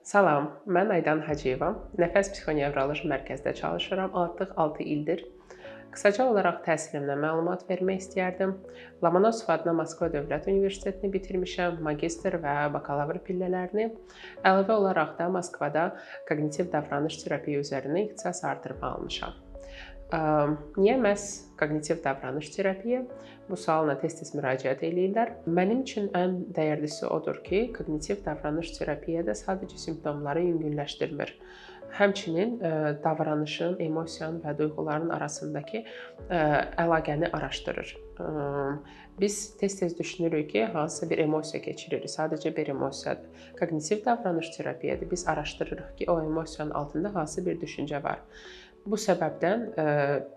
Salam, mən Aydan Hacıyeva. Nəfəs Psixonevroloji mərkəzdə çalışıram. Artıq 6 ildir. Qısaca olaraq təhsilimdən məlumat vermək istəyərdim. Lomonosov adına Moskva Dövlət Universitetini bitirmişəm, magistr və bakalavr pillələrini. Əlavə olaraq da Moskvada koqnitiv davranış terapiya üzərində ixtisas artırma almışam. Niyə məhz koqnitiv davranış terapiya? Bu sualla tez-tez müraciət eləyirlər. Mənim üçün ən dəyərlisi odur ki, koqnitiv davranış terapiyada sadəcə simptomları yüngülləşdirmir. Həmçinin davranışın, emosiyanın və duyğuların arasındakı əlaqəni araşdırır. Biz tez-tez düşünürük ki, hansısa bir emosiya keçiririk, sadəcə bir emosiyadır. Koqnitiv davranış terapiyada biz araşdırırıq ki, o emosiyanın altında hansı bir düşüncə var. Bu səbəbdən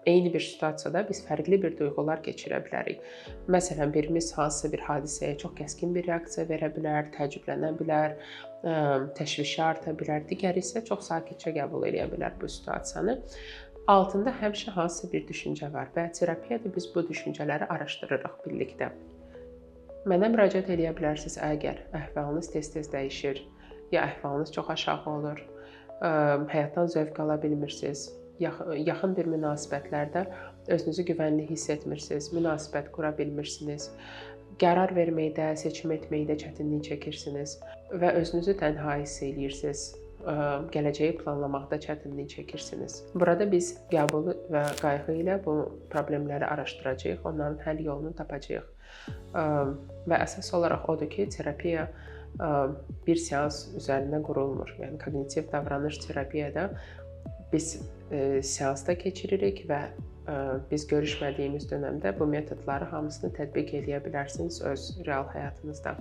eyni bir situasiyada biz fərqli bir duyğular keçirə bilərik. Məsələn, birimiz hansısa bir hadisəyə çox kəskin bir reaksiya verə bilər, təəccüblənə bilər, təşvişi arta bilər, digəri isə çox sakitcə qəbul edə bilər bu situasiyanı. Altında həmişə hansısa bir düşüncə var və terapiyada biz bu düşüncələri araşdırırıq birlikdə. Mənə müraciət edə bilərsiniz əgər əhvalınız tez-tez dəyişir, ya əhvalınız çox aşağı olur, həyatdan zövq ala bilmirsiniz, yaxın bir münasibətlərdə özünüzü güvənli hiss etmirsiniz, münasibət qura bilmirsiniz, qərar verməkdə, seçim etməkdə çətinlik çəkirsiniz və özünüzü tənha hiss edirsiniz, gələcəyi planlamaqda çətinlik çəkirsiniz. Burada biz qəbul və qayğı ilə bu problemləri araşdıracağıq, onların həll yolunu tapacağıq. Və əsas olaraq odur ki, terapiya bir seans üzərində qurulmur. Yəni koqnitiv davranış terapiyada biz seansda keçiririk və biz görüşmədiyimiz dönəmdə bu metodları hamısını tətbiq edə bilərsiniz öz real həyatınızda.